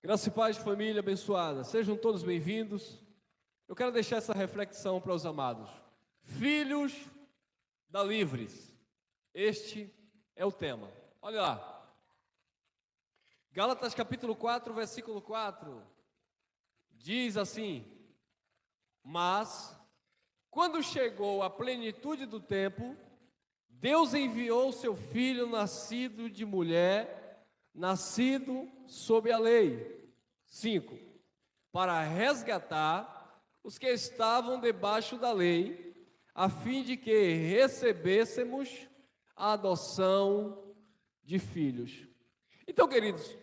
Graça e paz, família abençoada, sejam todos bem-vindos. Eu quero deixar essa reflexão para os amados. Filhos da Livres, este é o tema. Olha lá, Gálatas capítulo 4, versículo 4, diz assim: Mas, quando chegou a plenitude do tempo, Deus enviou seu filho nascido de mulher, nascido sob a lei. 5. Para resgatar os que estavam debaixo da lei, a fim de que recebêssemos a adoção de filhos. Então, queridos,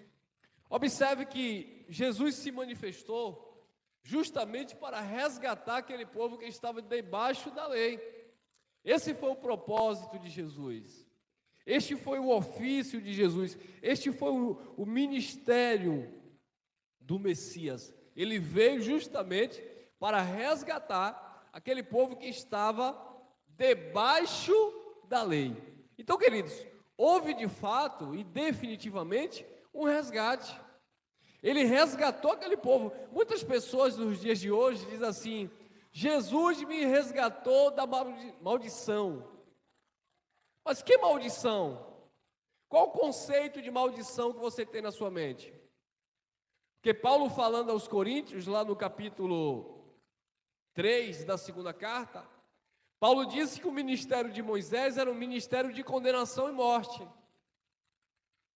observe que Jesus se manifestou justamente para resgatar aquele povo que estava debaixo da lei. Esse foi o propósito de Jesus. Este foi o ofício de Jesus. Este foi o ministério do Messias. Ele veio justamente para resgatar aquele povo que estava debaixo da lei. Então, queridos, houve de fato e definitivamente um resgate. Ele resgatou aquele povo. Muitas pessoas nos dias de hoje dizem assim: Jesus me resgatou da maldição. Mas que maldição? Qual o conceito de maldição que você tem na sua mente? Porque Paulo, falando aos Coríntios, lá no capítulo 3 da segunda carta, Paulo disse que o ministério de Moisés era um ministério de condenação e morte.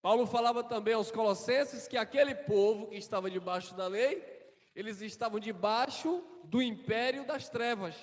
Paulo falava também aos Colossenses que aquele povo que estava debaixo da lei, eles estavam debaixo do império das trevas.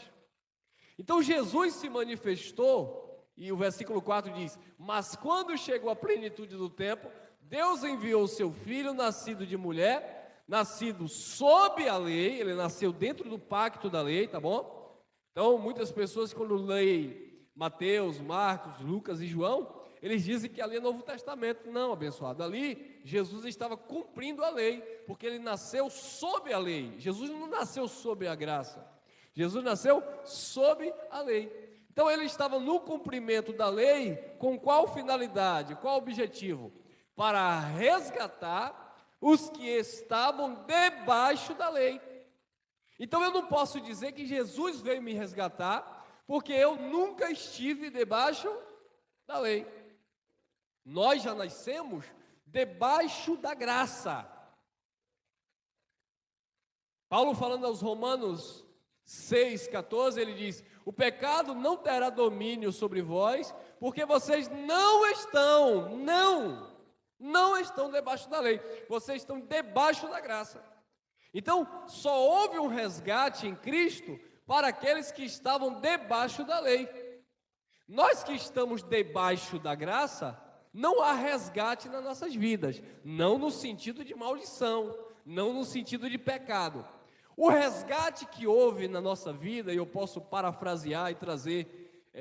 Então Jesus se manifestou, e o versículo 4 diz: Mas quando chegou a plenitude do tempo, Deus enviou o seu filho, nascido de mulher, nascido sob a lei. Ele nasceu dentro do pacto da lei, tá bom? Então muitas pessoas, quando leem Mateus, Marcos, Lucas e João, eles dizem que ali é Novo Testamento. Não, abençoado, ali Jesus estava cumprindo a lei, porque ele nasceu sob a lei. Jesus não nasceu sob a graça, Jesus nasceu sob a lei. Então ele estava no cumprimento da lei. Com qual finalidade, qual objetivo? Para resgatar os que estavam debaixo da lei. Então eu não posso dizer que Jesus veio me resgatar, porque eu nunca estive debaixo da lei. Nós já nascemos debaixo da graça. Paulo, falando aos Romanos 6,14, ele diz: o pecado não terá domínio sobre vós, porque vocês não estão debaixo da lei, vocês estão debaixo da graça. Então, só houve um resgate em Cristo para aqueles que estavam debaixo da lei. Nós que estamos debaixo da graça, não há resgate nas nossas vidas, não no sentido de maldição, não no sentido de pecado. O resgate que houve na nossa vida, e eu posso parafrasear e trazer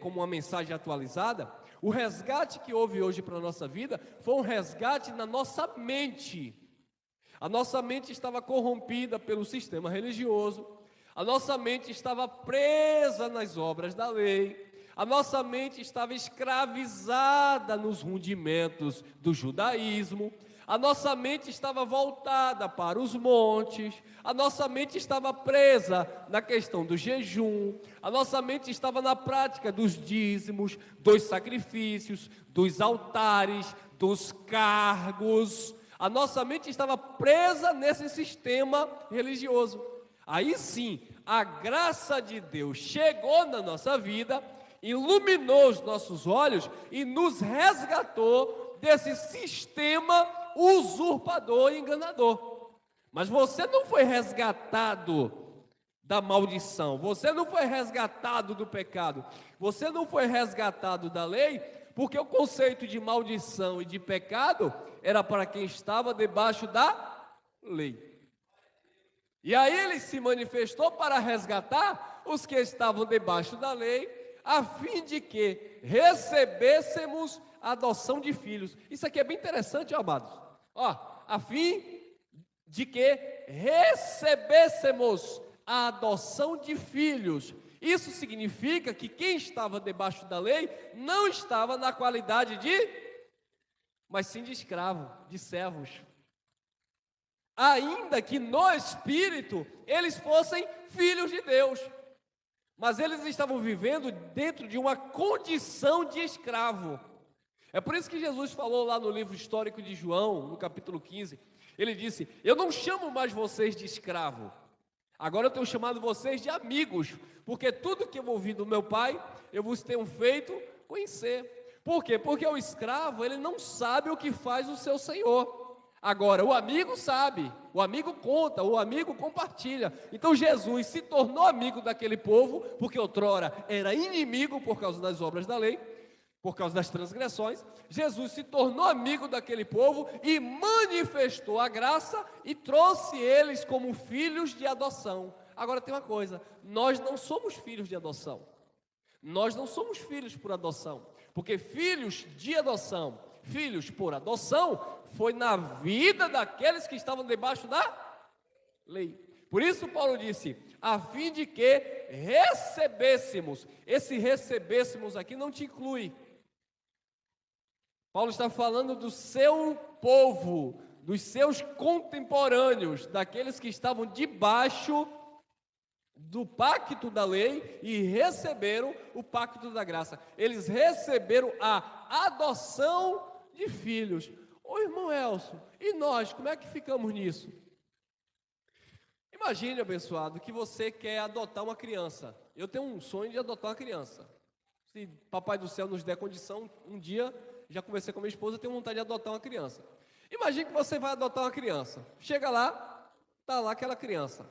como uma mensagem atualizada, o resgate que houve hoje para a nossa vida foi um resgate na nossa mente. A nossa mente estava corrompida pelo sistema religioso, a nossa mente estava presa nas obras da lei, a nossa mente estava escravizada nos rudimentos do judaísmo, a nossa mente estava voltada para os montes, a nossa mente estava presa na questão do jejum, a nossa mente estava na prática dos dízimos, dos sacrifícios, dos altares, dos cargos. A nossa mente estava presa nesse sistema religioso. Aí sim, a graça de Deus chegou na nossa vida, iluminou os nossos olhos e nos resgatou desse sistema usurpador e enganador. Mas você não foi resgatado da maldição, você não foi resgatado do pecado, você não foi resgatado da lei, porque o conceito de maldição e de pecado era para quem estava debaixo da lei. E aí ele se manifestou para resgatar os que estavam debaixo da lei, a fim de que recebêssemos a adoção de filhos. Isso aqui é bem interessante, amados. A fim de que recebêssemos a adoção de filhos. Isso significa que quem estava debaixo da lei não estava na qualidade de, mas sim de escravo, de servos. ainda que no espírito eles fossem filhos de Deus. Mas eles estavam vivendo dentro de uma condição de escravo. É por isso que Jesus falou lá no livro histórico de João, no capítulo 15, ele disse: eu não chamo mais vocês de escravo, agora eu tenho chamado vocês de amigos, porque tudo que eu ouvi do meu Pai, eu vos tenho feito conhecer. Por quê? Porque o escravo, ele não sabe o que faz o seu senhor. Agora, o amigo sabe, o amigo conta, o amigo compartilha. Então Jesus se tornou amigo daquele povo, porque outrora era inimigo por causa das obras da lei, por causa das transgressões. Jesus se tornou amigo daquele povo e manifestou a graça e trouxe eles como filhos de adoção. Agora tem uma coisa, nós não somos filhos de adoção. Nós não somos filhos por adoção, porque filhos de adoção, filhos por adoção, foi na vida daqueles que estavam debaixo da lei. Por isso Paulo disse, a fim de que recebêssemos. Esse recebêssemos aqui não te inclui. Paulo está falando do seu povo, dos seus contemporâneos, daqueles que estavam debaixo do pacto da lei e receberam o pacto da graça. Eles receberam a adoção de filhos. Ô irmão Elcio, e nós, como é que ficamos nisso? Imagine, abençoado, que você quer adotar uma criança. Eu tenho um sonho de adotar uma criança. Se Papai do Céu nos der condição, um dia, já conversei com minha esposa, tenho vontade de adotar uma criança. Imagine que você vai adotar uma criança. Chega lá, está lá aquela criança.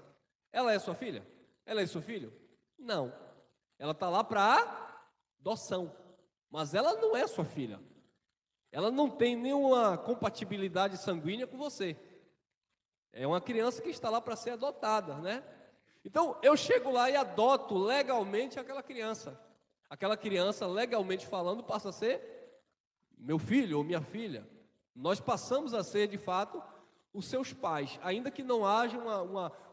Ela é sua filha? Ela é seu filho? Não. Ela está lá para adoção. Mas ela não é sua filha. Ela não tem nenhuma compatibilidade sanguínea com você. É uma criança que está lá para ser adotada, né? Então, eu chego lá e adoto legalmente aquela criança. Aquela criança, legalmente falando, passa a ser meu filho ou minha filha. Nós passamos a ser, de fato, os seus pais, ainda que não haja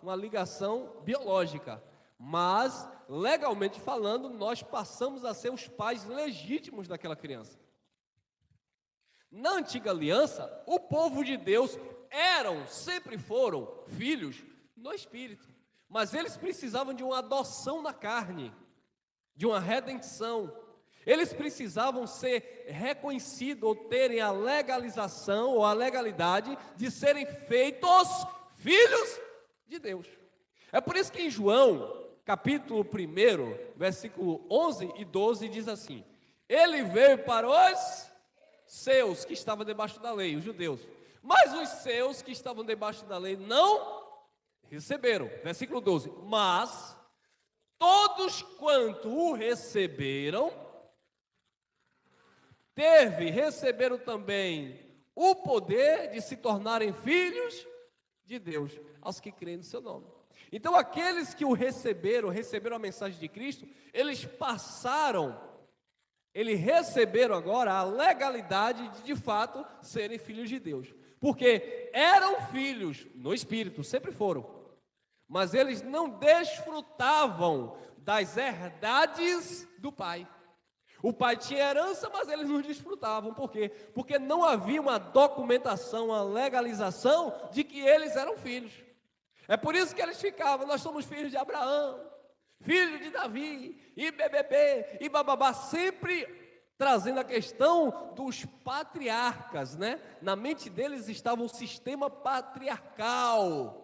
uma ligação biológica. Mas, legalmente falando, nós passamos a ser os pais legítimos daquela criança. Na antiga aliança, o povo de Deus sempre foram filhos no Espírito. Mas eles precisavam de uma adoção na carne, de uma redenção. Eles precisavam ser reconhecidos ou terem a legalização ou a legalidade de serem feitos filhos de Deus. É por isso que em João, capítulo 1, versículo 11 e 12, diz assim: ele veio para os seus que estavam debaixo da lei, os judeus, mas os seus que estavam debaixo da lei não receberam. Versículo 12: mas todos quanto o receberam, receberam também o poder de se tornarem filhos de Deus, aos que creem no seu nome. Então aqueles que o receberam a mensagem de Cristo, eles receberam agora a legalidade de fato serem filhos de Deus, porque eram filhos no Espírito, sempre foram, mas eles não desfrutavam das herdades do Pai. O Pai tinha herança, mas eles não desfrutavam. Por quê? Porque não havia uma documentação, uma legalização de que eles eram filhos. É por isso que eles ficavam, nós somos filhos de Abraão, filho de Davi, e BBB, e bababá, sempre trazendo a questão dos patriarcas, né? Na mente deles estava o sistema patriarcal.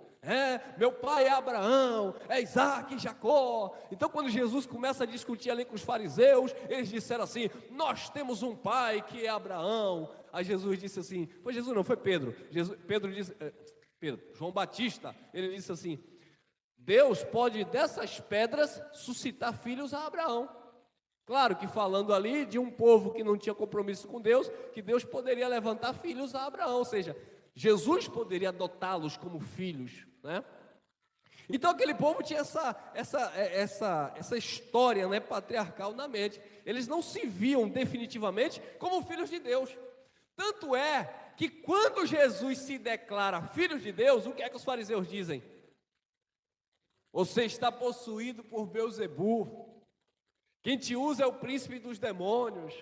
Meu pai é Abraão, é Isaac e Jacó. Então quando Jesus começa a discutir ali com os fariseus, eles disseram assim: nós temos um pai que é Abraão. Aí Jesus disse assim, foi Jesus não, foi Pedro. João Batista, ele disse assim: Deus pode dessas pedras suscitar filhos a Abraão. Claro que falando ali de um povo que não tinha compromisso com Deus, que Deus poderia levantar filhos a Abraão, ou seja, Jesus poderia adotá-los como filhos, né? Então aquele povo tinha essa história, né, patriarcal na mente. Eles não se viam definitivamente como filhos de Deus. Tanto é que quando Jesus se declara filho de Deus, o que é que os fariseus dizem? Você está possuído por Belzebu. Quem te usa é o príncipe dos demônios.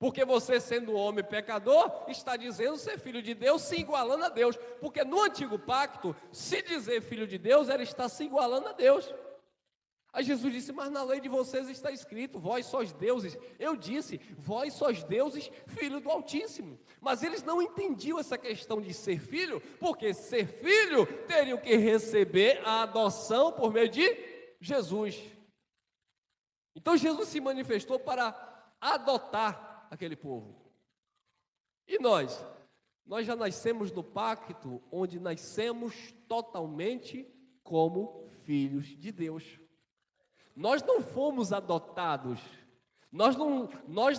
Porque você, sendo homem pecador, está dizendo ser filho de Deus, se igualando a Deus. Porque no antigo pacto, se dizer filho de Deus era estar se igualando a Deus. Aí Jesus disse, mas na lei de vocês está escrito, vós sois deuses. Eu disse, vós sois deuses, filho do Altíssimo. Mas eles não entendiam essa questão de ser filho, porque ser filho teriam que receber a adoção por meio de Jesus. Então Jesus se manifestou para adotar aquele povo. E nós? Nós já nascemos no pacto, onde nascemos totalmente como filhos de Deus. Nós não fomos adotados, nós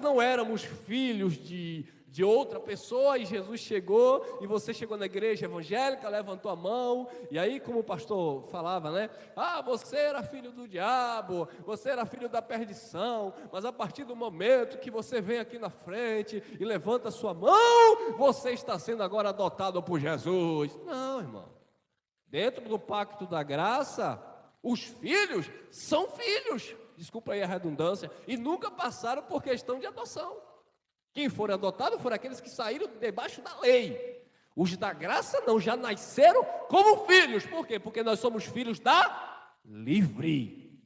não éramos filhos de outra pessoa, e Jesus chegou, e você chegou na igreja evangélica, levantou a mão, e aí como o pastor falava, né? Ah, você era filho do diabo, você era filho da perdição, mas a partir do momento que você vem aqui na frente e levanta a sua mão, você está sendo agora adotado por Jesus. Não, irmão, dentro do pacto da graça, os filhos são filhos, desculpa aí a redundância, e nunca passaram por questão de adoção. Quem for adotado foram aqueles que saíram debaixo da lei. Os da graça não, já nasceram como filhos. Por quê? Porque nós somos filhos da livre,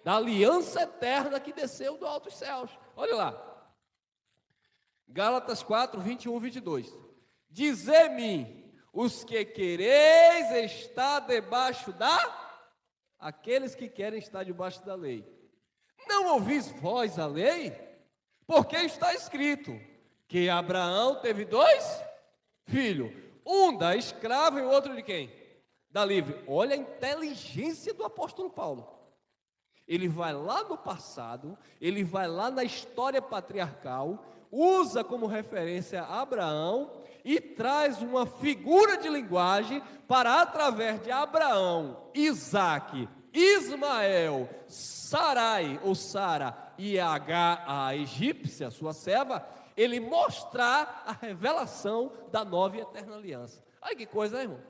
da aliança eterna que desceu do alto dos céus. Olha lá, Gálatas 4, 21, 22. Dizei-me, os que quereis estar debaixo da... Aqueles que querem estar debaixo da lei. Não ouvis vós a lei? Porque está escrito que Abraão teve 2 filhos, um da escrava e o outro de quem? Da livre. Olha a inteligência do apóstolo Paulo. Ele vai lá no passado, ele vai lá na história patriarcal, usa como referência Abraão e traz uma figura de linguagem para, através de Abraão, Isaque, Ismael, Sarai ou Sara e Agar, a egípcia, sua serva, ele mostrar a revelação da nova e eterna aliança. Olha que coisa, né, irmão?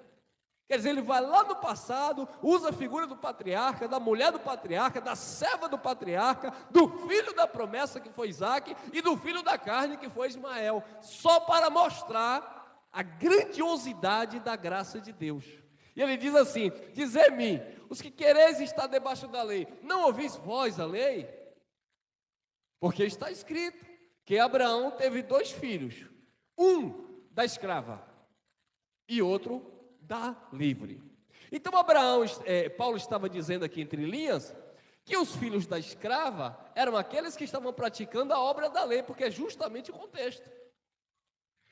Quer dizer, ele vai lá no passado, usa a figura do patriarca, da mulher do patriarca, da serva do patriarca, do filho da promessa que foi Isaque e do filho da carne que foi Ismael, só para mostrar a grandiosidade da graça de Deus. E ele diz assim, dizei-me, os que quereis estar debaixo da lei, não ouvis vós a lei? Porque está escrito que Abraão teve 2 filhos, um da escrava e outro da livre. Então Paulo estava dizendo aqui entre linhas, que os filhos da escrava eram aqueles que estavam praticando a obra da lei, porque é justamente o contexto.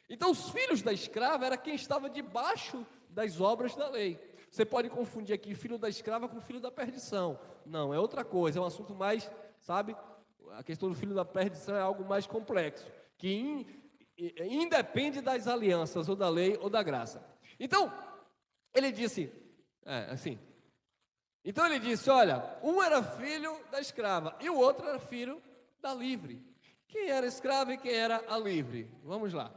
Então os filhos da escrava era quem estava debaixo das obras da lei. Você pode confundir aqui filho da escrava com filho da perdição. Não, é outra coisa, é um assunto mais, sabe, a questão do filho da perdição é algo mais complexo, que independe das alianças, ou da lei, ou da graça. Então, ele disse, então ele disse, olha, um era filho da escrava, e o outro era filho da livre. Quem era escrava e quem era a livre? Vamos lá,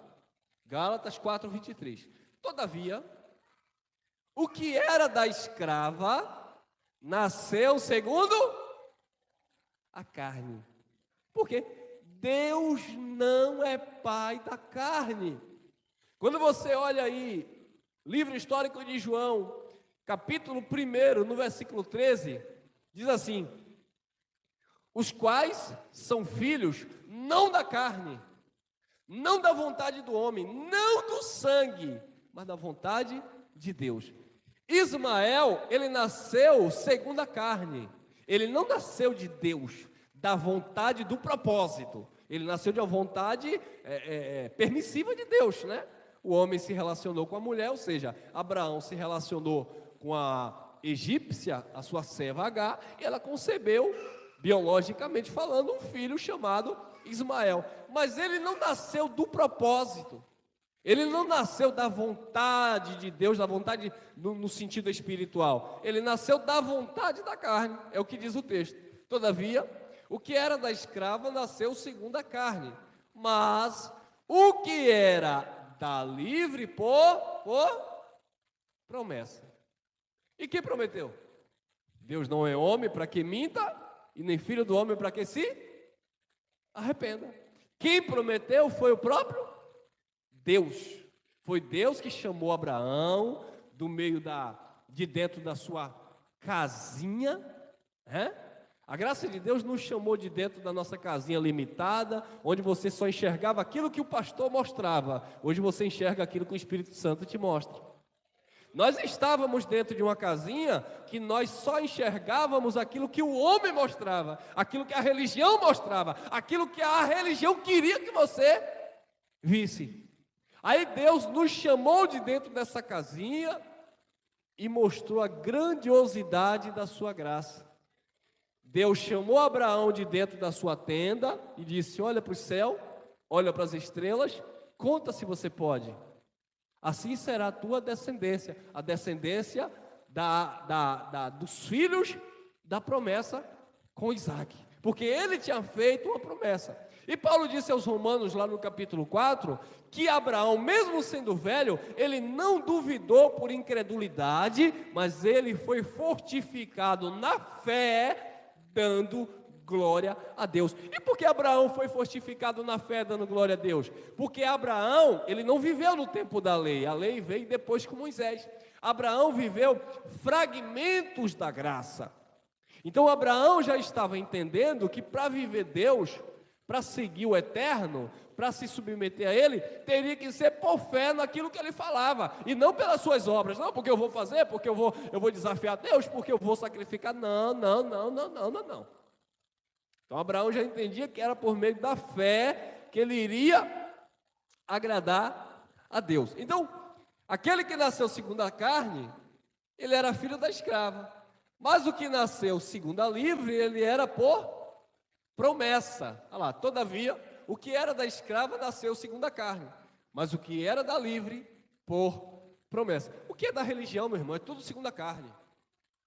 Gálatas 4, 23. Todavia, o que era da escrava, nasceu segundo a carne. Por quê? Deus não é pai da carne. Quando você olha aí, livro histórico de João, capítulo 1, no versículo 13, diz assim, os quais são filhos, não da carne, não da vontade do homem, não do sangue, mas da vontade de Deus. Ismael, ele nasceu segundo a carne, ele não nasceu de Deus, da vontade do propósito, ele nasceu de uma vontade permissiva de Deus, né? O homem se relacionou com a mulher, ou seja, Abraão se relacionou com a egípcia, a sua serva Agar, e ela concebeu, biologicamente falando, um filho chamado Ismael. Mas ele não nasceu do propósito, ele não nasceu da vontade de Deus, da vontade no sentido espiritual, ele nasceu da vontade da carne, é o que diz o texto. Todavia, o que era da escrava nasceu segundo a carne, mas o que era da livre por promessa. E quem prometeu? Deus não é homem para que minta, e nem filho do homem para que se arrependa. Quem prometeu foi o próprio Deus. Foi Deus que chamou Abraão do meio de dentro da sua casinha, né? A graça de Deus nos chamou de dentro da nossa casinha limitada, onde você só enxergava aquilo que o pastor mostrava. Hoje você enxerga aquilo que o Espírito Santo te mostra. Nós estávamos dentro de uma casinha que nós só enxergávamos aquilo que o homem mostrava, aquilo que a religião mostrava, aquilo que a religião queria que você visse. Aí Deus nos chamou de dentro dessa casinha e mostrou a grandiosidade da sua graça. Deus chamou Abraão de dentro da sua tenda e disse: olha para o céu, olha para as estrelas, conta se você pode. Assim será a tua descendência, a descendência dos filhos da promessa com Isaac. Porque ele tinha feito uma promessa. E Paulo disse aos Romanos, lá no capítulo 4, que Abraão, mesmo sendo velho, ele não duvidou por incredulidade, mas ele foi fortificado na fé, dando glória a Deus. E por que Abraão foi fortificado na fé, dando glória a Deus? Porque Abraão, ele não viveu no tempo da lei, a lei veio depois com Moisés. Abraão viveu fragmentos da graça. Então Abraão já estava entendendo que para viver Deus, para seguir o eterno, para se submeter a ele, teria que ser por fé naquilo que ele falava, e não pelas suas obras. Não, porque eu vou fazer, porque eu vou desafiar Deus, porque eu vou sacrificar. Não. Então Abraão já entendia que era por meio da fé que ele iria agradar a Deus. Então, aquele que nasceu segundo a carne, ele era filho da escrava. Mas o que nasceu segundo a livre, ele era por promessa. Olha lá, todavia, o que era da escrava nasceu segundo a carne, mas o que era da livre, por promessa. O que é da religião, meu irmão? É tudo segundo a carne.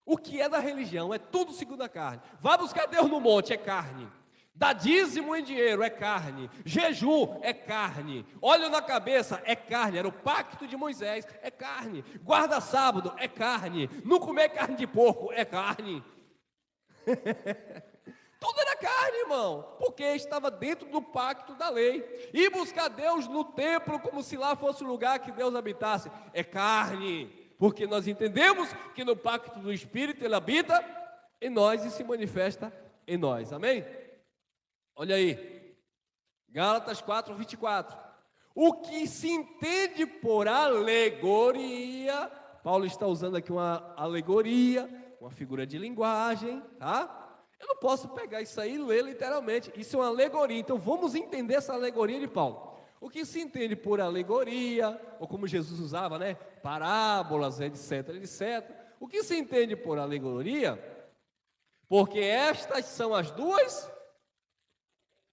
O que é da religião? É tudo segundo a carne. Vai buscar Deus no monte, é carne. Dá dízimo em dinheiro, é carne. Jejum, é carne. Óleo na cabeça, é carne. Era o pacto de Moisés, é carne. Guarda sábado, é carne. Não comer carne de porco, é carne. Tudo era carne, irmão, porque estava dentro do pacto da lei. E buscar Deus no templo, como se lá fosse o lugar que Deus habitasse, é carne, porque nós entendemos que no pacto do Espírito Ele habita em nós e se manifesta em nós, amém? Olha aí, Gálatas 4, 24. O que se entende por alegoria, Paulo está usando aqui uma alegoria, uma figura de linguagem, tá? Eu não posso pegar isso aí e ler literalmente. Isso é uma alegoria. Então vamos entender essa alegoria de Paulo. O que se entende por alegoria, ou como Jesus usava, né? Parábolas, etc, etc. O que se entende por alegoria? Porque estas são as duas.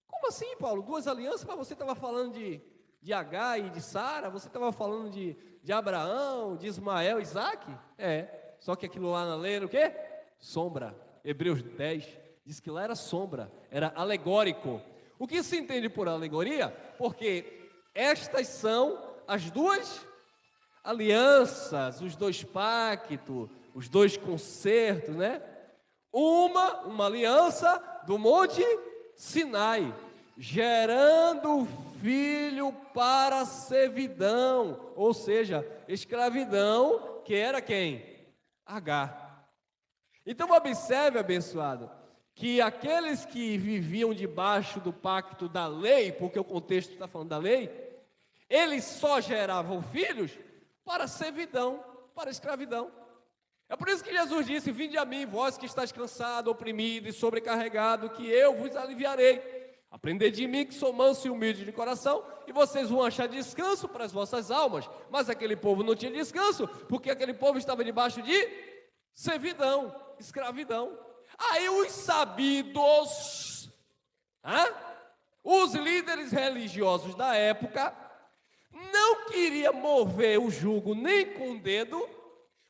Como assim, Paulo? Duas alianças? Mas você estava falando de Agar e de Sara? Você estava falando de Abraão, de Ismael, Isaac? É. Só que aquilo lá na lei era o quê? Sombra. Hebreus 10 diz que lá era sombra, era alegórico. O que se entende por alegoria? Porque estas são as duas alianças, os dois pactos, os dois concertos, né? Uma aliança do Monte Sinai, gerando filho para servidão, ou seja, escravidão, que era quem? Agar. Então observe, abençoado, que aqueles que viviam debaixo do pacto da lei, porque o contexto está falando da lei, eles só geravam filhos para servidão, para escravidão. É por isso que Jesus disse: vinde a mim, vós que estáis cansado, oprimido e sobrecarregado, que eu vos aliviarei. Aprendei de mim, que sou manso e humilde de coração, e vocês vão achar descanso para as vossas almas. Mas aquele povo não tinha descanso, porque aquele povo estava debaixo de servidão, escravidão. Aí os sabidos, os líderes religiosos da época, não queriam mover o jugo nem com o dedo,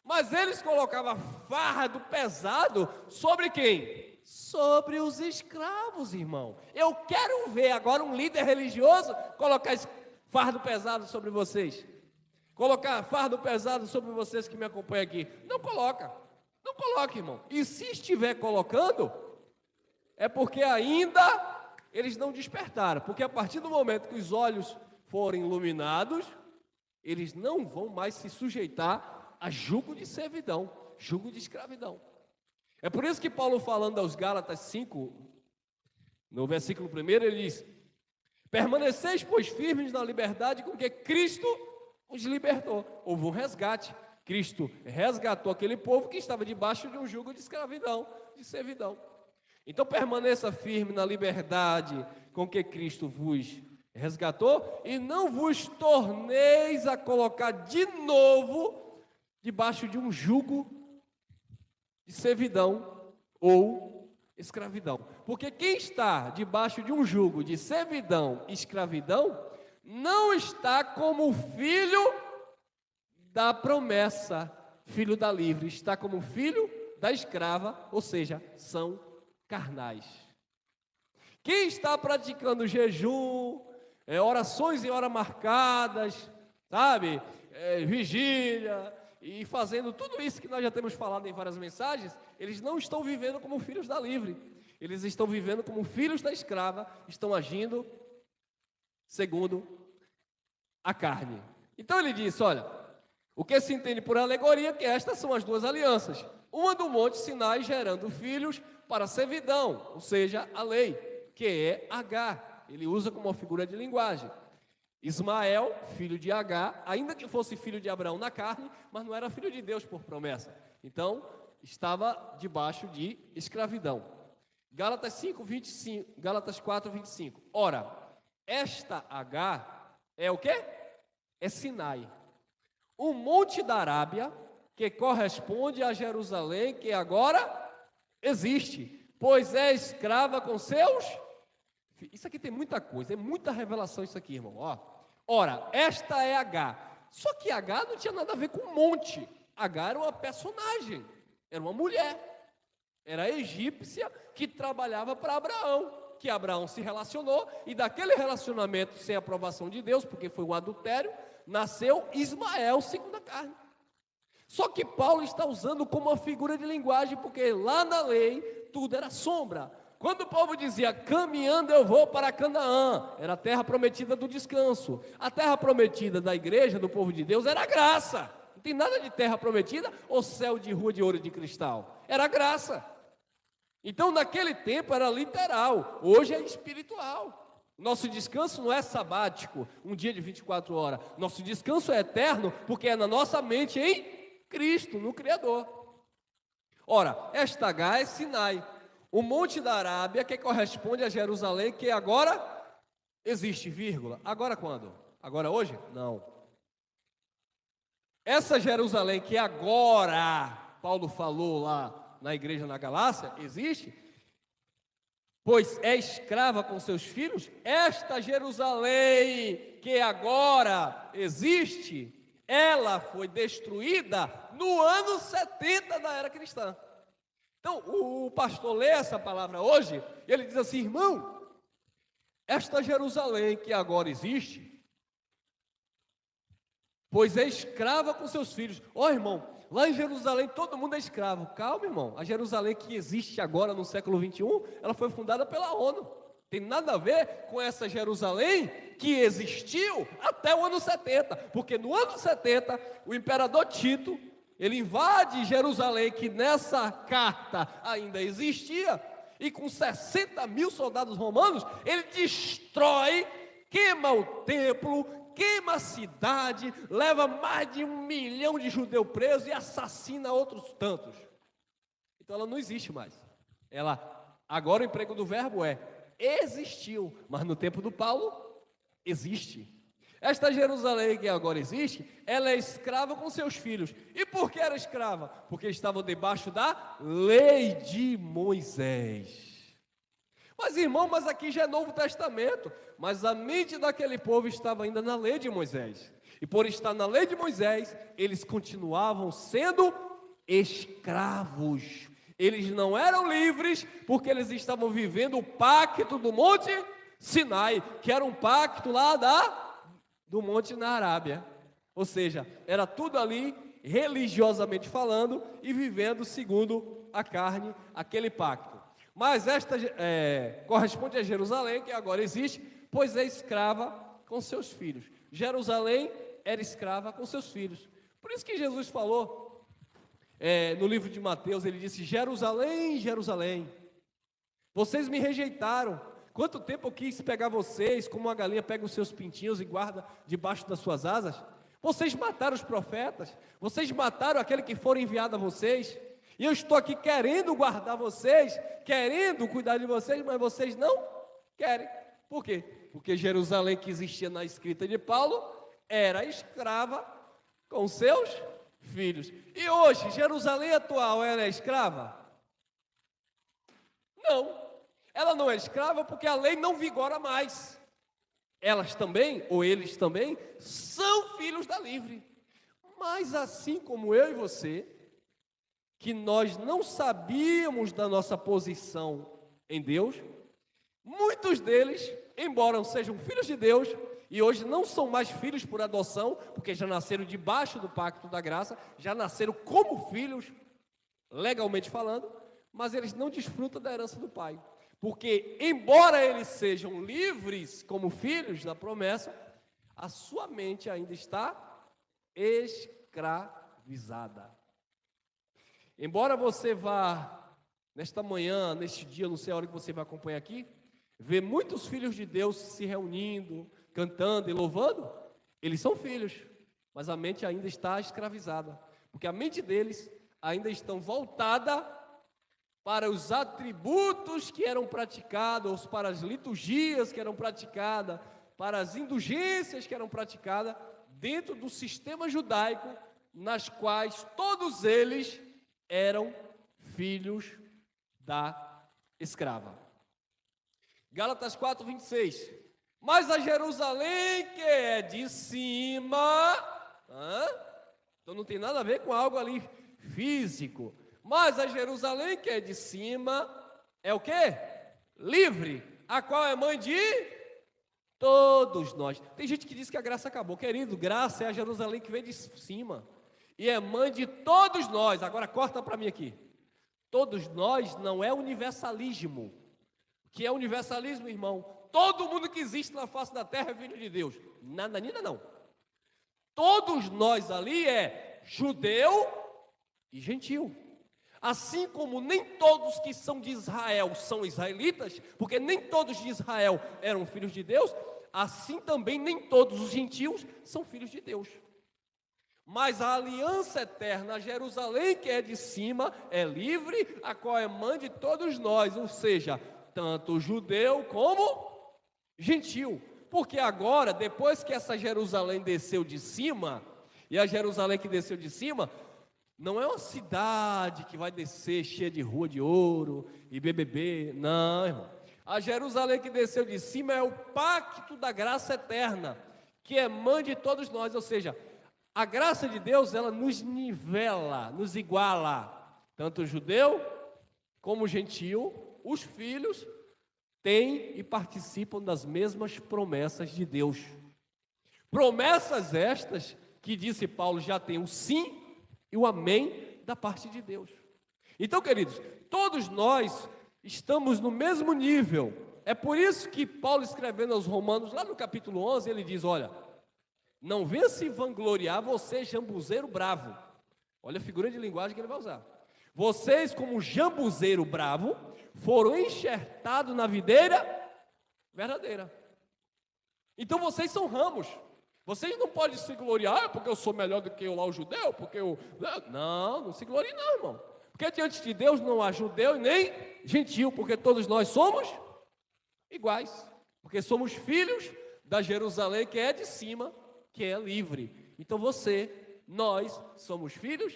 mas eles colocavam fardo pesado sobre quem? Sobre os escravos, irmão. Eu quero ver agora um líder religioso colocar fardo pesado sobre vocês. Colocar fardo pesado sobre vocês que me acompanham aqui. Não coloca. Não coloque, irmão. E se estiver colocando, é porque ainda eles não despertaram, porque a partir do momento que os olhos forem iluminados, eles não vão mais se sujeitar a jugo de servidão, jugo de escravidão. É por isso que Paulo, falando aos Gálatas 5, no versículo 1, ele diz: permaneceis, pois, firmes na liberdade com que Cristo os libertou. Houve um resgate. Cristo resgatou aquele povo que estava debaixo de um jugo de escravidão, de servidão. Então permaneça firme na liberdade com que Cristo vos resgatou, e não vos torneis a colocar de novo debaixo de um jugo de servidão ou escravidão. Porque quem está debaixo de um jugo de servidão e escravidão não está como filho da promessa, filho da livre, está como filho da escrava, ou seja, são carnais. Quem está praticando jejum, orações em horas marcadas, sabe, vigília, e fazendo tudo isso que nós já temos falado em várias mensagens, eles não estão vivendo como filhos da livre, eles estão vivendo como filhos da escrava, estão agindo segundo a carne. Então ele disse: olha, o que se entende por alegoria, que estas são as duas alianças, uma do monte Sinai gerando filhos para a servidão, ou seja, a lei, que é Agar. Ele usa como uma figura de linguagem. Ismael, filho de Agar, ainda que fosse filho de Abraão na carne, mas não era filho de Deus por promessa. Então, estava debaixo de escravidão. Gálatas 5:25, Gálatas 4:25. Ora, esta Agar é o quê? É Sinai, o monte da Arábia, que corresponde a Jerusalém, que agora existe, pois é escrava com seus... Isso aqui tem muita coisa, é muita revelação isso aqui, irmão. Ó. Ora, esta é Agar. Só que Agar não tinha nada a ver com monte. Agar era uma personagem, era uma mulher, era egípcia que trabalhava para Abraão, que Abraão se relacionou, e daquele relacionamento sem aprovação de Deus, porque foi um adultério, nasceu Ismael segundo a carne. Só que Paulo está usando como uma figura de linguagem, porque lá na lei tudo era sombra. Quando o povo dizia, caminhando eu vou para Canaã, era a terra prometida do descanso. A terra prometida da igreja, do povo de Deus, era a graça. Não tem nada de terra prometida ou céu de rua de ouro e de cristal. Era a graça. Então naquele tempo era literal, hoje é espiritual. Nosso descanso não é sabático, um dia de 24 horas. Nosso descanso é eterno, porque é na nossa mente em Cristo, no Criador. Ora, esta Agar é Sinai, o monte da Arábia, que corresponde a Jerusalém, que agora existe, vírgula. Agora quando? Agora hoje? Não. Essa Jerusalém que agora, Paulo falou lá na igreja na Galácia, existe, pois é escrava com seus filhos. Esta Jerusalém que agora existe, ela foi destruída no ano 70 da era cristã. Então, o pastor lê essa palavra hoje, e ele diz assim, irmão, esta Jerusalém que agora existe, pois é escrava com seus filhos. Ó, irmão, lá em Jerusalém todo mundo é escravo. Calma, irmão, a Jerusalém que existe agora no século 21, ela foi fundada pela ONU. Tem nada a ver com essa Jerusalém que existiu até o ano 70, porque no ano 70, o imperador Tito, ele invade Jerusalém, que nessa carta ainda existia, e com 60 mil soldados romanos, ele destrói, queima o templo, queima a cidade, leva mais de 1 milhão de judeus presos e assassina outros tantos. Então ela não existe mais. Agora o emprego do verbo existiu, mas no tempo do Paulo, existe. Esta Jerusalém que agora existe, ela é escrava com seus filhos. E por que era escrava? Porque estavam debaixo da lei de Moisés. Mas irmão, aqui já é Novo Testamento. Mas a mente daquele povo estava ainda na lei de Moisés. E por estar na lei de Moisés, eles continuavam sendo escravos. Eles não eram livres, porque eles estavam vivendo o pacto do Monte Sinai, que era um pacto lá do monte na Arábia, ou seja, era tudo ali religiosamente falando e vivendo segundo a carne, aquele pacto. Mas esta corresponde a Jerusalém, que agora existe, pois é escrava com seus filhos. Jerusalém era escrava com seus filhos. Por isso que Jesus falou, no livro de Mateus, ele disse: Jerusalém, Jerusalém, vocês me rejeitaram. Quanto tempo eu quis pegar vocês, como uma galinha pega os seus pintinhos e guarda debaixo das suas asas? Vocês mataram os profetas, vocês mataram aquele que foram enviado a vocês, e eu estou aqui querendo guardar vocês, querendo cuidar de vocês, mas vocês não querem. Por quê? Porque Jerusalém, que existia na escrita de Paulo, era escrava com seus filhos. E hoje, Jerusalém atual, ela é escrava? Não. Ela não é escrava porque a lei não vigora mais. Elas também, ou eles também, são filhos da livre. Mas assim como eu e você, que nós não sabíamos da nossa posição em Deus, muitos deles, embora sejam filhos de Deus, e hoje não são mais filhos por adoção, porque já nasceram debaixo do pacto da graça, já nasceram como filhos, legalmente falando, mas eles não desfrutam da herança do Pai. Porque, embora eles sejam livres como filhos da promessa, a sua mente ainda está escravizada. Embora você vá, nesta manhã, neste dia, não sei a hora que você vai acompanhar aqui, ver muitos filhos de Deus se reunindo, cantando e louvando, eles são filhos, mas a mente ainda está escravizada, porque a mente deles ainda estão voltada para os atributos que eram praticados, para as liturgias que eram praticadas, para as indulgências que eram praticadas dentro do sistema judaico, nas quais todos eles eram filhos da escrava. Gálatas 4:26. Mas a Jerusalém que é de cima, então não tem nada a ver com algo ali físico. Mas a Jerusalém que é de cima é o quê? Livre, a qual é mãe de todos nós. Tem gente que diz que a graça acabou. Querido, graça é a Jerusalém que vem de cima e é mãe de todos nós. Agora corta para mim aqui. Todos nós não é universalismo. O que é universalismo, irmão? Todo mundo que existe na face da terra é filho de Deus. Nada, não. Todos nós ali é judeu e gentil. Assim como nem todos que são de Israel são israelitas, porque nem todos de Israel eram filhos de Deus, assim também nem todos os gentios são filhos de Deus. Mas a aliança eterna, a Jerusalém que é de cima, é livre, a qual é mãe de todos nós, ou seja, tanto judeu como gentil. Porque agora, depois que essa Jerusalém desceu de cima, e a Jerusalém que desceu de cima, não é uma cidade que vai descer cheia de rua de ouro e BBB, não, irmão. A Jerusalém que desceu de cima é o pacto da graça eterna, que é mãe de todos nós, ou seja, a graça de Deus, ela nos nivela, nos iguala, tanto judeu como gentil, os filhos têm e participam das mesmas promessas de Deus. Promessas estas que, disse Paulo, já tem o sim e o amém da parte de Deus. Então, queridos, todos nós estamos no mesmo nível. É por isso que Paulo, escrevendo aos Romanos, lá no capítulo 11, ele diz: olha, não venha se vangloriar você, jambuzeiro bravo. Olha a figura de linguagem que ele vai usar. Vocês, como jambuzeiro bravo, foram enxertados na videira verdadeira. Então vocês são ramos. Vocês não podem se gloriar porque eu sou melhor do que lá o judeu, porque eu... Não se glorie não, irmão. Porque diante de Deus não há judeu nem gentil, porque todos nós somos iguais. Porque somos filhos da Jerusalém que é de cima, que é livre. Então nós somos filhos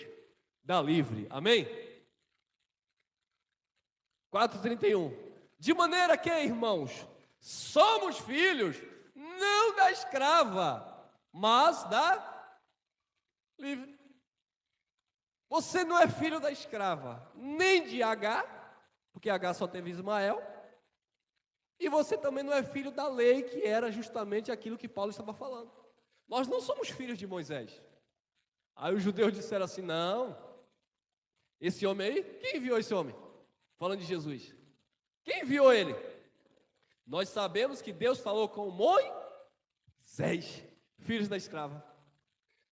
da livre. Amém? 4:31. De maneira que, irmãos, somos filhos não da escrava, mas da livre. Você não é filho da escrava, nem de H, porque H só teve Ismael, e você também não é filho da lei, que era justamente aquilo que Paulo estava falando. Nós não somos filhos de Moisés. Aí os judeus disseram assim: não, esse homem aí, quem enviou esse homem? Falando de Jesus. Quem enviou ele? Nós sabemos que Deus falou com Moisés, filhos da escrava.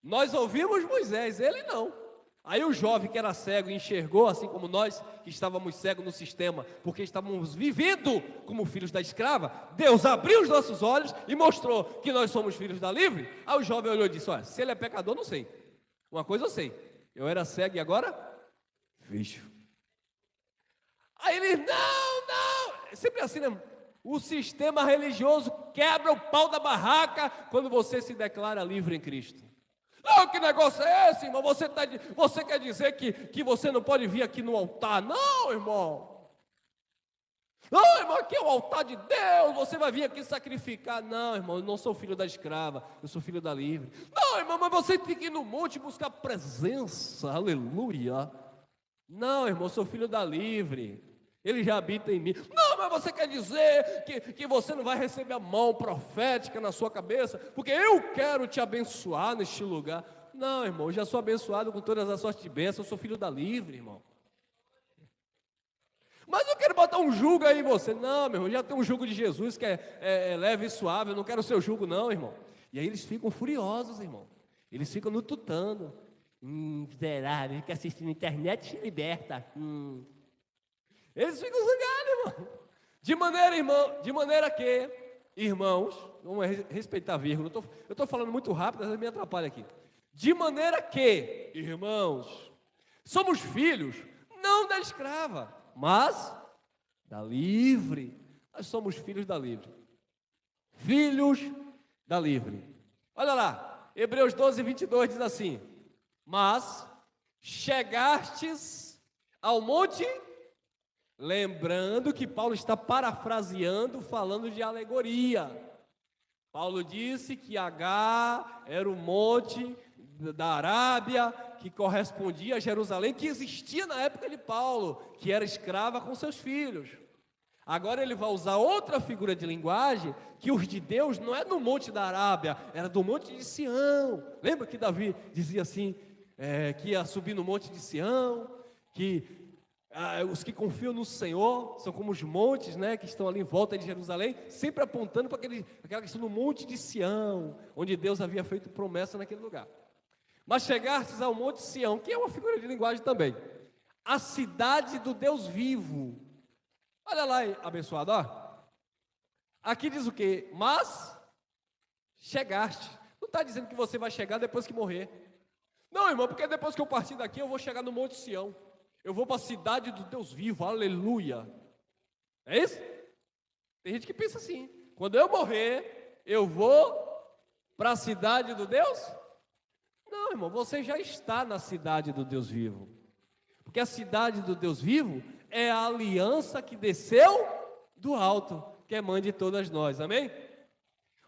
Nós ouvimos Moisés, ele não. Aí o jovem que era cego enxergou, assim como nós que estávamos cegos no sistema, porque estávamos vivendo como filhos da escrava. Deus abriu os nossos olhos e mostrou que nós somos filhos da livre. Aí o jovem olhou e disse: olha, se ele é pecador, não sei. Uma coisa eu sei, eu era cego e agora vejo. Aí ele, não, é sempre assim, né? O sistema religioso quebra o pau da barraca quando você se declara livre em Cristo. Não, que negócio é esse, irmão? Você quer dizer que você não pode vir aqui no altar? Não, irmão. Não, irmão, aqui é o altar de Deus, você vai vir aqui sacrificar. Não, irmão, eu não sou filho da escrava, eu sou filho da livre. Não, irmão, mas você tem que ir no monte buscar presença, aleluia. Não, irmão, eu sou filho da livre, ele já habita em mim. Não, mas você quer dizer que você não vai receber a mão profética na sua cabeça, porque eu quero te abençoar neste lugar. Não, irmão, eu já sou abençoado com todas as sortes de bênçãos, eu sou filho da livre, irmão. Mas eu quero botar um jugo aí em você. Não, meu irmão, já tem um jugo de Jesus que é leve e suave, eu não quero o seu jugo não, irmão. E aí eles ficam furiosos, irmão. Eles ficam no tutano. Miserável, fica assistindo na internet e se liberta. Eles ficam zangados, irmão. De maneira que, irmãos, vamos respeitar a vírgula. Eu estou falando muito rápido, às vezes me atrapalha aqui. De maneira que, irmãos, somos filhos, não da escrava, mas da livre. Nós somos filhos da livre. Filhos da livre. Olha lá, Hebreus 12, 22 diz assim: mas chegastes ao monte. Lembrando que Paulo está parafraseando, falando de alegoria. Paulo disse que Agar era o monte da Arábia, que correspondia a Jerusalém, que existia na época de Paulo, que era escrava com seus filhos. Agora ele vai usar outra figura de linguagem, que os de Deus não é no monte da Arábia, era do monte de Sião. Lembra que Davi dizia assim, que ia subir no monte de Sião, que os que confiam no Senhor são como os montes, né, que estão ali em volta de Jerusalém, sempre apontando para aquela questão do monte de Sião, onde Deus havia feito promessa naquele lugar. Mas chegastes ao monte de Sião, que é uma figura de linguagem também, a cidade do Deus vivo. Olha lá, abençoado, ó. Aqui diz o quê? Mas chegaste. Não está dizendo que você vai chegar depois que morrer. Não, irmão, porque depois que eu partir daqui, eu vou chegar no monte de Sião. Eu vou para a cidade do Deus vivo, aleluia. É isso? Tem gente que pensa assim: quando eu morrer, eu vou para a cidade do Deus? Não, irmão, você já está na cidade do Deus vivo. Porque a cidade do Deus vivo é a aliança que desceu do alto, que é mãe de todas nós, amém?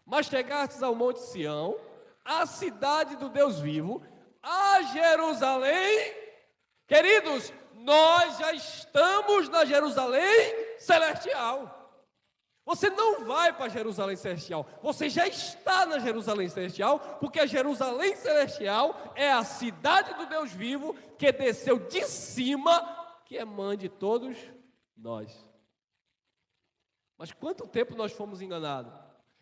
Mas chegastes ao monte Sião, a cidade do Deus vivo, a Jerusalém. Queridos, nós já estamos na Jerusalém celestial. Você não vai para Jerusalém celestial, você já está na Jerusalém celestial, porque a Jerusalém celestial é a cidade do Deus vivo que desceu de cima, que é mãe de todos nós. Mas quanto tempo nós fomos enganados?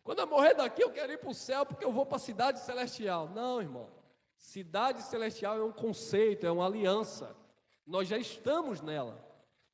Quando eu morrer daqui, eu quero ir para o céu, porque eu vou para a cidade celestial. Não, irmão. Cidade celestial é um conceito, é uma aliança. Nós já estamos nela.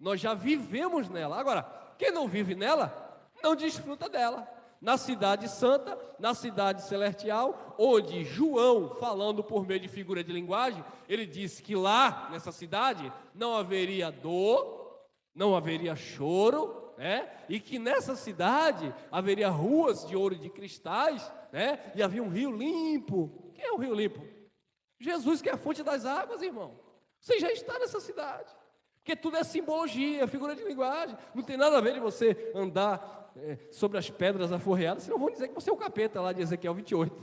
Nós já vivemos nela. Agora, quem não vive nela, não desfruta dela. Na cidade santa, na cidade celestial, onde João, falando por meio de figura de linguagem, ele disse que lá, nessa cidade, não haveria dor, não haveria choro, né? E que nessa cidade haveria ruas de ouro e de cristais, né? E havia um rio limpo. Quem é o rio limpo? Jesus, que é a fonte das águas, irmão. Você já está nessa cidade. Porque tudo é simbologia, é figura de linguagem. Não tem nada a ver de você andar sobre as pedras aforreadas, senão vão dizer que você é o capeta lá de Ezequiel 28.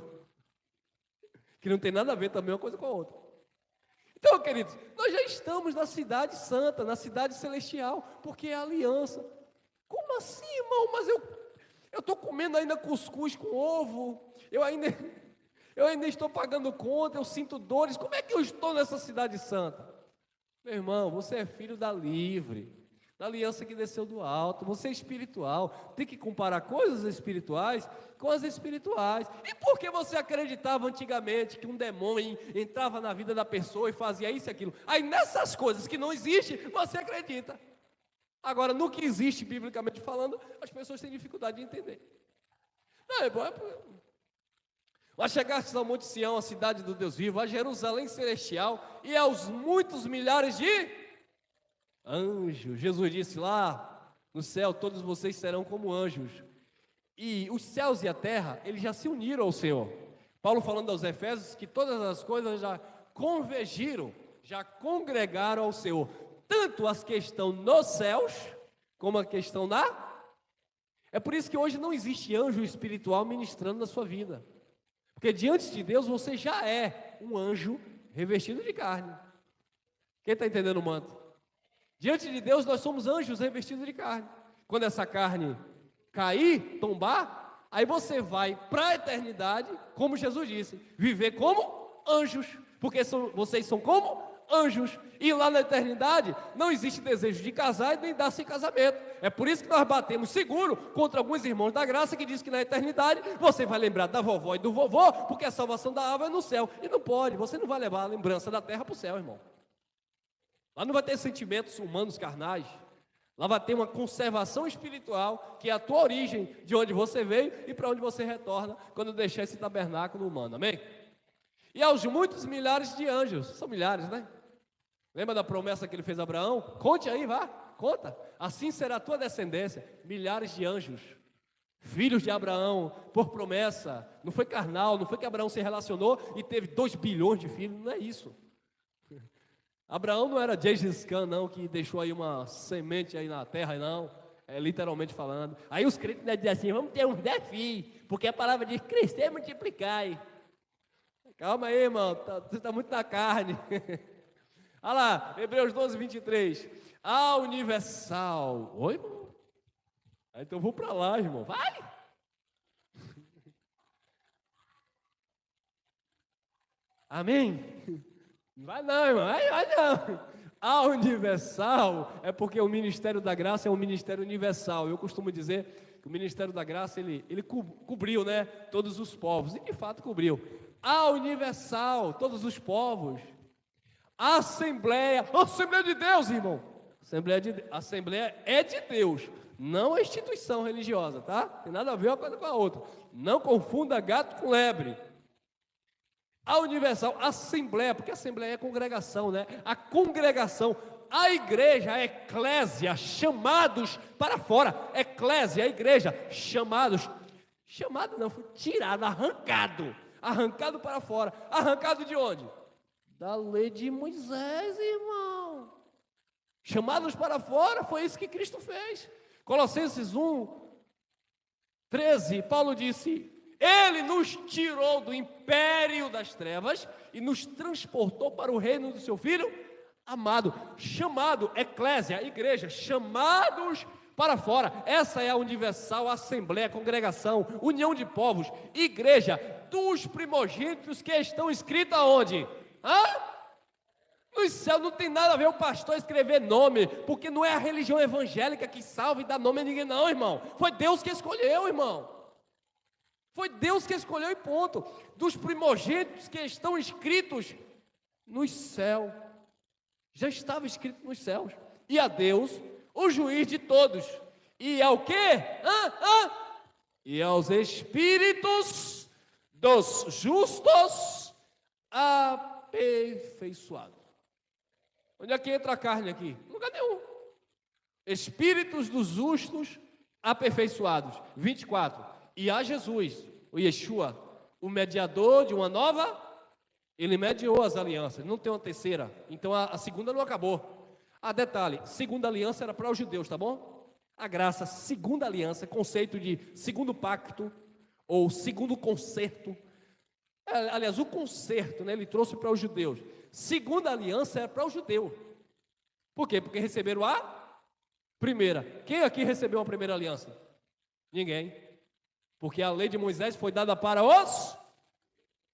Que não tem nada a ver também uma coisa com a outra. Então, queridos, nós já estamos na cidade santa, na cidade celestial, porque é a aliança. Como assim, irmão? Mas eu estou comendo ainda cuscuz com ovo, eu ainda estou pagando conta, eu sinto dores. Como é que eu estou nessa cidade santa? Meu irmão, você é filho da livre. da aliança que desceu do alto. Você é espiritual, tem que comparar coisas espirituais com as espirituais. E por que você acreditava antigamente que um demônio entrava na vida da pessoa e fazia isso e aquilo? Aí nessas coisas que não existem, você acredita. Agora, no que existe, biblicamente falando, as pessoas têm dificuldade de entender. Mas chegaste ao Monte Sião, a cidade do Deus vivo, a Jerusalém celestial e aos muitos milhares de anjos. Jesus disse lá no céu, todos vocês serão como anjos. E os céus e a terra, eles já se uniram ao Senhor. Paulo falando aos Efésios que todas as coisas já convergiram, já congregaram ao Senhor. Tanto as que estão nos céus, como a que estão na... É por isso que hoje não existe anjo espiritual ministrando na sua vida. Porque diante de Deus você já é um anjo revestido de carne. Quem está entendendo o manto? Diante de Deus nós somos anjos revestidos de carne. Quando essa carne cair, tombar, aí você vai para a eternidade, como Jesus disse, viver como anjos. Porque vocês são como anjos. E lá na eternidade não existe desejo de casar e nem dar-se em casamento. É por isso que nós batemos seguro contra alguns irmãos da graça que diz que na eternidade você vai lembrar da vovó e do vovô, porque a salvação da alma é no céu. E não pode, você não vai levar a lembrança da terra para o céu, irmão. Lá não vai ter sentimentos humanos carnais. Lá vai ter uma conservação espiritual, que é a tua origem, de onde você veio e para onde você retorna quando deixar esse tabernáculo humano, amém? E aos muitos milhares de anjos, são milhares, né? Lembra da promessa que ele fez a Abraão? Conte aí, vá, conta. Assim será a tua descendência, milhares de anjos, filhos de Abraão, por promessa. Não foi carnal, não foi que Abraão se relacionou e teve 2 bilhões de filhos, não é isso. Abraão não era Gengis Khan, não, que deixou aí uma semente aí na terra, não, literalmente falando. Aí os crentes dizem assim, vamos ter uns 10 filhos, porque a palavra diz crescer e multiplicar. Calma aí, irmão, você está muito na carne. Olha lá, Hebreus 12, 23. A universal. Oi, irmão? Então eu vou para lá, irmão. Vai! Amém? Não vai não, irmão. Vai não. A universal é porque o ministério da graça é um ministério universal. Eu costumo dizer que o ministério da graça, ele cobriu, né, todos os povos. E de fato cobriu. A universal, todos os povos. Assembleia de Deus, irmão. Assembleia é de Deus, não é instituição religiosa, tá? Tem nada a ver uma coisa com a outra. Não confunda gato com lebre. A universal, assembleia, porque assembleia é congregação, né? A congregação, a igreja, a eclésia, chamados para fora. Eclésia, a igreja, chamados. Chamado não, foi tirado, arrancado para fora. Arrancado de onde? Da lei de Moisés, irmão. Chamados para fora, foi isso que Cristo fez. Colossenses 1, 13, Paulo disse, Ele nos tirou do império das trevas e nos transportou para o reino do seu Filho amado. Chamado, eclésia, igreja, chamados para fora. Essa é a universal assembleia, congregação, união de povos, igreja, dos primogênitos que estão escritos aonde? No céu. Não tem nada a ver o pastor escrever nome, porque não é a religião evangélica que salva e dá nome a ninguém não, irmão. Foi Deus que escolheu, irmão. Foi Deus que escolheu e ponto. Dos primogênitos que estão escritos nos céus. Já estava escrito nos céus. E a Deus, o juiz de todos. E ao quê? E aos espíritos dos justos aperfeiçoados. Onde é que entra a carne aqui? Lugar nenhum. Espíritos dos justos aperfeiçoados. 24. E a Jesus, o Yeshua, o mediador de uma nova, ele mediou as alianças, não tem uma terceira, então a segunda não acabou. Detalhe, segunda aliança era para os judeus, tá bom? A graça, segunda aliança, conceito de segundo pacto, ou segundo concerto. Aliás, o concerto, né, ele trouxe para os judeus. Segunda aliança era para o judeu. Por quê? Porque receberam a primeira. Quem aqui recebeu a primeira aliança? Ninguém. Porque a lei de Moisés foi dada para os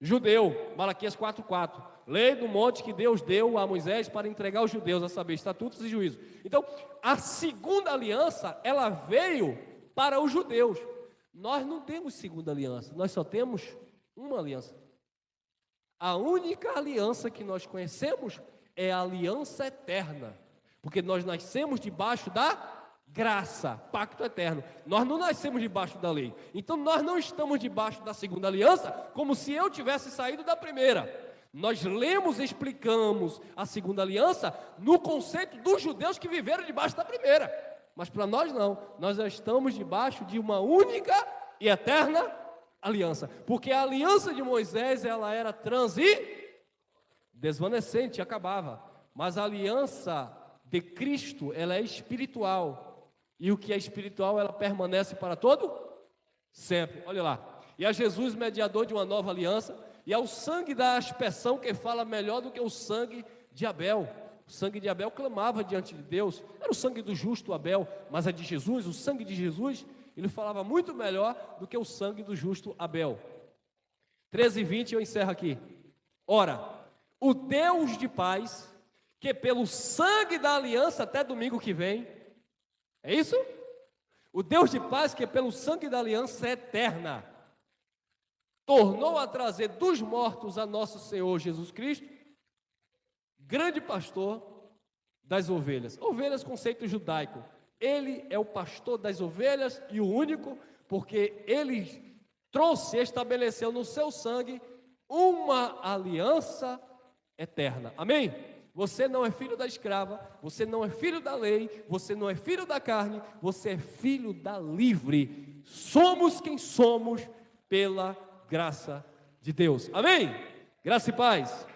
judeus. Malaquias 4:4. Lei do monte que Deus deu a Moisés para entregar aos judeus, a saber, estatutos e juízos. Então, a segunda aliança, ela veio para os judeus. Nós não temos segunda aliança, nós só temos uma aliança. A única aliança que nós conhecemos é a aliança eterna, porque nós nascemos debaixo da graça, pacto eterno. Nós não nascemos debaixo da lei. Então nós não estamos debaixo da segunda aliança, como se eu tivesse saído da primeira. Nós lemos e explicamos a segunda aliança no conceito dos judeus que viveram debaixo da primeira. Mas para nós não, nós já estamos debaixo de uma única e eterna aliança. Porque a aliança de Moisés, ela era desvanecente, acabava. Mas a aliança de Cristo, ela é espiritual. E o que é espiritual, ela permanece para todo sempre. Olha lá. E a Jesus, mediador de uma nova aliança, e ao sangue da aspersão, que fala melhor do que o sangue de Abel. O sangue de Abel clamava diante de Deus. Era o sangue do justo Abel, mas a de Jesus, o sangue de Jesus, ele falava muito melhor do que o sangue do justo Abel. 13:20, eu encerro aqui. Ora, o Deus de paz, que pelo sangue da aliança, até domingo que vem, é isso? O Deus de paz, que pelo sangue da aliança eterna, tornou a trazer dos mortos a nosso Senhor Jesus Cristo, grande pastor das ovelhas. Ovelhas, conceito judaico. Ele é o pastor das ovelhas e o único, porque ele trouxe e estabeleceu no seu sangue uma aliança eterna. Amém? Você não é filho da escrava, você não é filho da lei, você não é filho da carne, você é filho da livre. Somos quem somos pela graça de Deus. Amém? Graça e paz.